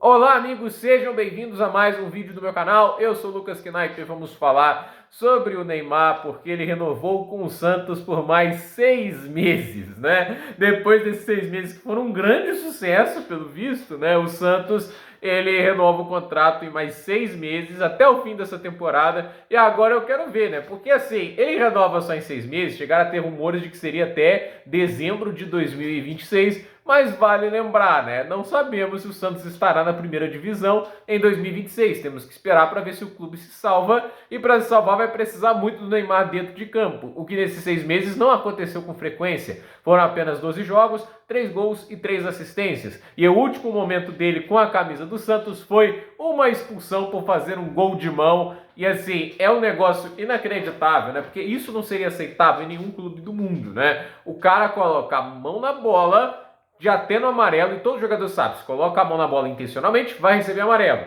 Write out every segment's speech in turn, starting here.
Olá amigos, sejam bem-vindos a mais um vídeo do meu canal. Eu sou o Lucas Knight e vamos falar sobre o Neymar, porque ele renovou com o Santos por mais 6 meses, né? Depois desses 6 meses que foram um grande sucesso, pelo visto, né? O Santos, ele renova o contrato em mais 6 meses, até o fim dessa temporada, e agora eu quero ver, né? Porque assim, ele renova só em 6 meses, chegaram a ter rumores de que seria até dezembro de 2026, mas vale lembrar, né? Não sabemos se o Santos estará na primeira divisão em 2026. Temos que esperar para ver se o clube se salva. E para se salvar vai precisar muito do Neymar dentro de campo. O que nesses 6 meses não aconteceu com frequência. Foram apenas 12 jogos, 3 gols e 3 assistências. E o último momento dele com a camisa do Santos foi uma expulsão por fazer um gol de mão. E assim, é um negócio inacreditável, né? Porque isso não seria aceitável em nenhum clube do mundo, né? O cara coloca a mão na bola, já tendo amarelo, e todo jogador sabe, se coloca a mão na bola intencionalmente, vai receber amarelo.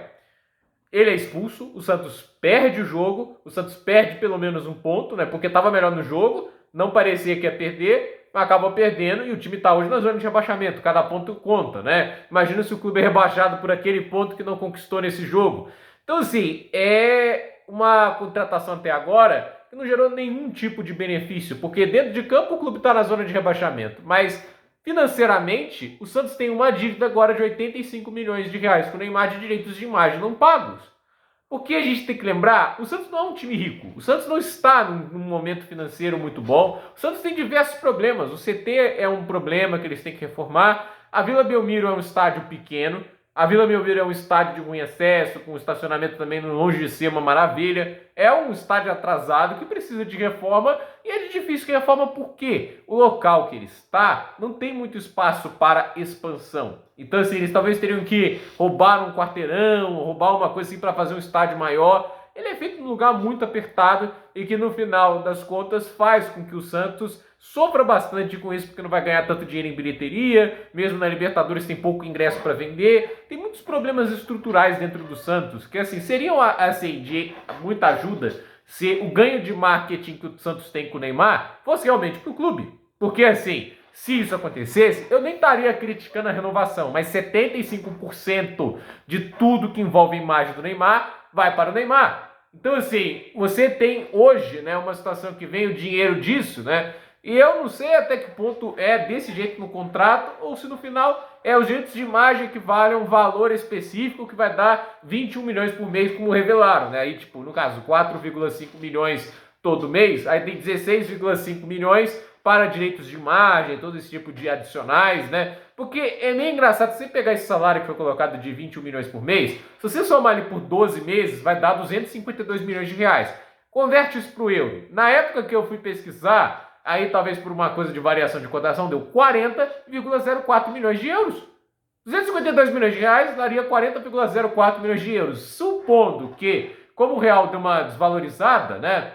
Ele é expulso, o Santos perde o jogo, o Santos perde pelo menos um ponto, né? Porque estava melhor no jogo, não parecia que ia perder, mas acabou perdendo e o time está hoje na zona de rebaixamento, cada ponto conta, né? Imagina se o clube é rebaixado por aquele ponto que não conquistou nesse jogo. Então, assim, é uma contratação até agora que não gerou nenhum tipo de benefício, porque dentro de campo o clube está na zona de rebaixamento, mas financeiramente, o Santos tem uma dívida agora de 85 milhões de reais com o Neymar de direitos de imagem não pagos. Porque a gente tem que lembrar, o Santos não é um time rico, o Santos não está num momento financeiro muito bom, o Santos tem diversos problemas, o CT é um problema que eles têm que reformar, a Vila Belmiro é um estádio pequeno, a Vila Belmiro é um estádio de ruim acesso, com estacionamento também longe de ser uma maravilha. É um estádio atrasado que precisa de reforma e é difícil que reforma porque o local que ele está não tem muito espaço para expansão. Então assim, eles talvez teriam que roubar um quarteirão, roubar uma coisa assim para fazer um estádio maior. Ele é feito num lugar muito apertado e que no final das contas faz com que o Santos sofra bastante com isso, porque não vai ganhar tanto dinheiro em bilheteria, mesmo na Libertadores tem pouco ingresso para vender, tem muitos problemas estruturais dentro do Santos, que assim, seriam assim, de muita ajuda se o ganho de marketing que o Santos tem com o Neymar fosse realmente para o clube, porque assim, se isso acontecesse, eu nem estaria criticando a renovação, mas 75% de tudo que envolve a imagem do Neymar vai para o Neymar. Então assim, você tem hoje, né, uma situação que vem o dinheiro disso, né? E eu não sei até que ponto é desse jeito no contrato ou se no final é os direitos de imagem que valem um valor específico que vai dar 21 milhões por mês, como revelaram, né? Aí, tipo, no caso, 4,5 milhões todo mês, aí tem 16,5 milhões para direitos de imagem, todo esse tipo de adicionais, né? Porque é meio engraçado, se você pegar esse salário que foi colocado de 21 milhões por mês, se você somar ele por 12 meses, vai dar 252 milhões de reais. Converte isso para o euro. Na época que eu fui pesquisar, aí talvez por uma coisa de variação de cotação, deu 40,04 milhões de euros. 252 milhões de reais daria 40,04 milhões de euros. Supondo que, como o real deu uma desvalorizada, né?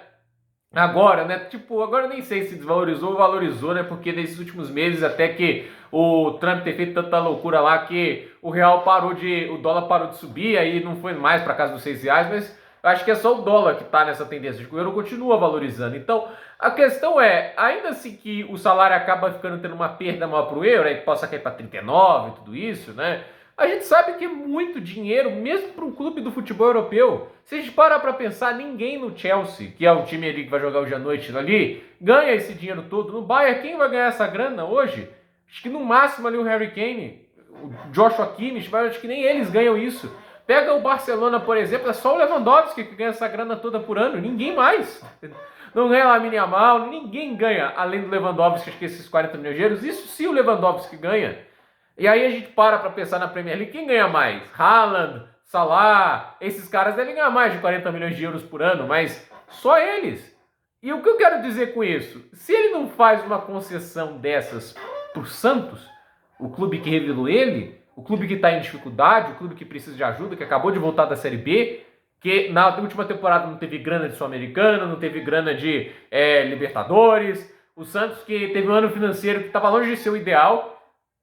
Agora, né? Tipo, agora eu nem sei se desvalorizou ou valorizou, né? Porque nesses últimos meses, até que o Trump ter feito tanta loucura lá que o dólar parou de subir, aí não foi mais para casa dos R$ 6, mas eu acho que é só o dólar que está nessa tendência, o euro continua valorizando. Então, a questão é, ainda assim que o salário acaba tendo uma perda maior para o euro, aí possa cair para 39 e tudo isso, né? A gente sabe que é muito dinheiro, mesmo para um clube do futebol europeu. Se a gente parar para pensar, ninguém no Chelsea, que é o time ali que vai jogar hoje à noite ali, ganha esse dinheiro todo. No Bayern, quem vai ganhar essa grana hoje? Acho que no máximo ali o Harry Kane, o Joshua Kimmich, mas acho que nem eles ganham isso. Pega o Barcelona, por exemplo, é só o Lewandowski que ganha essa grana toda por ano, ninguém mais. Não ganha a Lamine Yamal, ninguém ganha, além do Lewandowski, acho que esses 40 milhões de euros, isso sim o Lewandowski ganha. E aí a gente para pensar na Premier League, quem ganha mais? Haaland, Salah, esses caras devem ganhar mais de 40 milhões de euros por ano, mas só eles. E o que eu quero dizer com isso? Se ele não faz uma concessão dessas pro Santos, o clube que revelou ele, o clube que está em dificuldade, o clube que precisa de ajuda, que acabou de voltar da Série B, que na última temporada não teve grana de Sul-Americano, não teve grana de Libertadores, o Santos que teve um ano financeiro que estava longe de ser o ideal.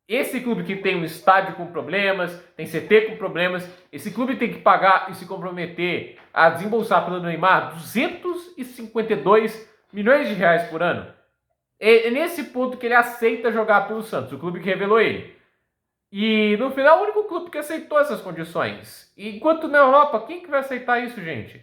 Esse clube que tem um estádio com problemas, tem CT com problemas, esse clube tem que pagar e se comprometer a desembolsar pelo Neymar 252 milhões de reais por ano. É nesse ponto que ele aceita jogar pelo Santos, o clube que revelou ele. E no final, o único clube que aceitou essas condições. Enquanto na Europa, quem que vai aceitar isso, gente?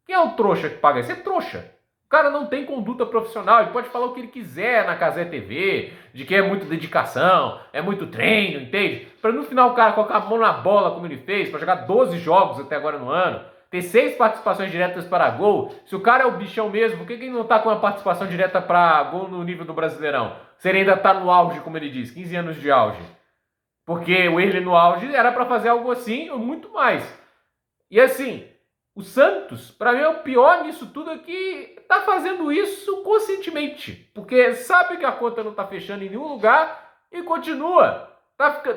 Quem é o trouxa que paga isso? É trouxa. O cara não tem conduta profissional, ele pode falar o que ele quiser na Cazé TV, de que é muita dedicação, é muito treino, entende? Para no final o cara colocar a mão na bola como ele fez, para jogar 12 jogos até agora no ano, ter 6 participações diretas para gol. Se o cara é o bichão mesmo, por que ele não tá com uma participação direta para gol no nível do Brasileirão? Se ele ainda tá no auge, como ele diz, 15 anos de auge. Porque ele no auge era para fazer algo assim ou muito mais. E assim, o Santos, para mim, é o pior nisso tudo é que tá fazendo isso conscientemente. Porque sabe que a conta não tá fechando em nenhum lugar e continua.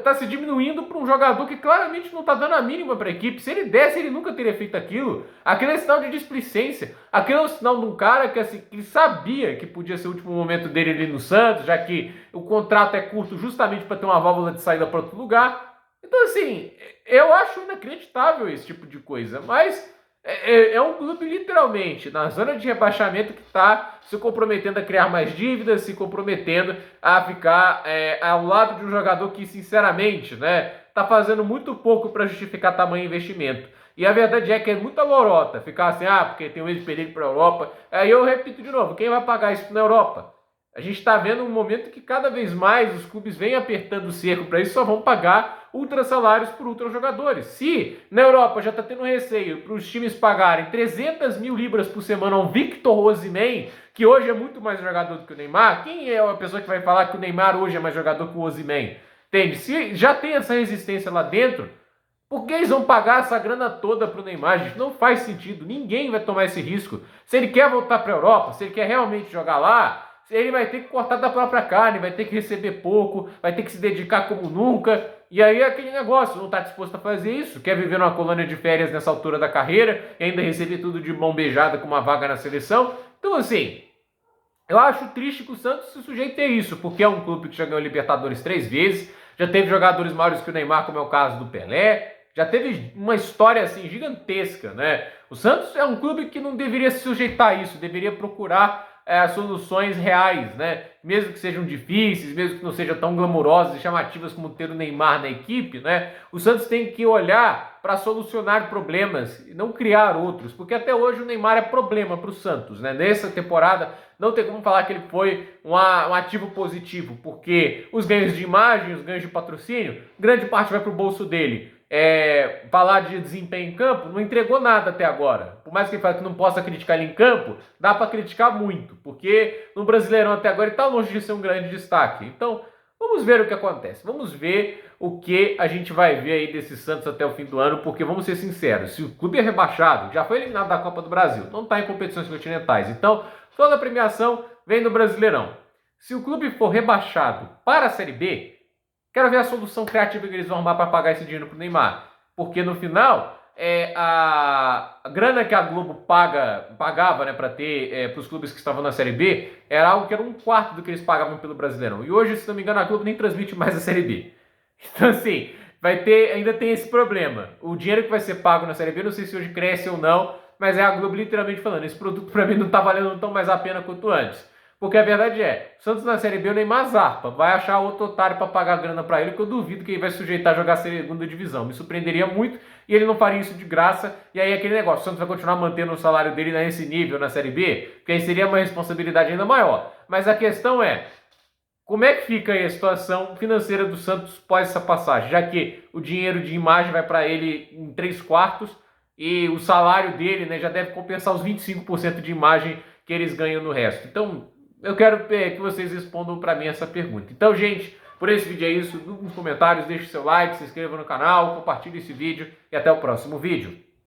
Tá se diminuindo para um jogador que claramente não tá dando a mínima para a equipe. Se ele desse, ele nunca teria feito aquilo. Aquele é sinal de displicência. Aquele é o sinal de um cara que, assim, que sabia que podia ser o último momento dele ali no Santos, já que o contrato é curto justamente para ter uma válvula de saída para outro lugar. Então, assim, eu acho inacreditável esse tipo de coisa. Mas é um clube literalmente na zona de rebaixamento que está se comprometendo a criar mais dívidas, se comprometendo a ficar ao lado de um jogador que, sinceramente, né, está fazendo muito pouco para justificar tamanho investimento. E a verdade é que é muita lorota ficar assim, porque tem um ex-perigo para a Europa. Aí eu repito de novo, quem vai pagar isso na Europa? A gente está vendo um momento que cada vez mais os clubes vêm apertando o cerco para isso, só vão pagar ultra salários por ultra jogadores. Se na Europa já está tendo receio para os times pagarem 300 mil libras por semana ao Victor Osimhen, que hoje é muito mais jogador do que o Neymar, quem é a pessoa que vai falar que o Neymar hoje é mais jogador que o Osimhen? Entende? Se já tem essa resistência lá dentro, por que eles vão pagar essa grana toda para o Neymar, gente? Não faz sentido. Ninguém vai tomar esse risco. Se ele quer voltar para a Europa, se ele quer realmente jogar lá, ele vai ter que cortar da própria carne, vai ter que receber pouco, vai ter que se dedicar como nunca. E aí é aquele negócio, não está disposto a fazer isso, quer viver numa colônia de férias nessa altura da carreira e ainda receber tudo de mão beijada com uma vaga na seleção. Então, assim, eu acho triste que o Santos se sujeite a isso, porque é um clube que já ganhou Libertadores 3 vezes, já teve jogadores maiores que o Neymar, como é o caso do Pelé, já teve uma história assim gigantesca, né? O Santos é um clube que não deveria se sujeitar a isso, deveria procurar soluções reais, né? Mesmo que sejam difíceis, mesmo que não sejam tão glamourosas e chamativas como ter o Neymar na equipe, né? O Santos tem que olhar para solucionar problemas e não criar outros, porque até hoje o Neymar é problema para o Santos, né? Nessa temporada não tem como falar que ele foi um ativo positivo, porque os ganhos de imagem, os ganhos de patrocínio, grande parte vai para o bolso dele. Falar de desempenho em campo, não entregou nada até agora. Por mais que ele fale que não possa criticar ele em campo, dá para criticar muito, porque no Brasileirão até agora ele está longe de ser um grande destaque. Então, vamos ver o que acontece. Vamos ver o que a gente vai ver aí desse Santos até o fim do ano, porque vamos ser sinceros, se o clube é rebaixado, já foi eliminado da Copa do Brasil, não está em competições continentais, então toda a premiação vem do Brasileirão. Se o clube for rebaixado para a Série B, quero ver a solução criativa que eles vão arrumar para pagar esse dinheiro pro Neymar. Porque no final, a grana que a Globo pagava, né, para ter para os clubes que estavam na Série B, era algo que era 1/4 do que eles pagavam pelo Brasileirão. E hoje, se não me engano, a Globo nem transmite mais a Série B. Então, assim, ainda tem esse problema. O dinheiro que vai ser pago na Série B, não sei se hoje cresce ou não, mas é a Globo literalmente falando, esse produto para mim não tá valendo tão mais a pena quanto antes. Porque a verdade é, o Santos na Série B, o Neymar zarpa, vai achar outro otário para pagar grana para ele, que eu duvido que ele vai sujeitar a jogar a segunda divisão. Me surpreenderia muito e ele não faria isso de graça. E aí aquele negócio, o Santos vai continuar mantendo o salário dele nesse nível na Série B, porque aí seria uma responsabilidade ainda maior. Mas a questão é, como é que fica aí a situação financeira do Santos pós essa passagem? Já que o dinheiro de imagem vai para ele em 3/4 e o salário dele, né, já deve compensar os 25% de imagem que eles ganham no resto. Então, eu quero que vocês respondam para mim essa pergunta. Então, gente, por esse vídeo é isso. Nos comentários, deixe seu like, se inscreva no canal, compartilhe esse vídeo e até o próximo vídeo.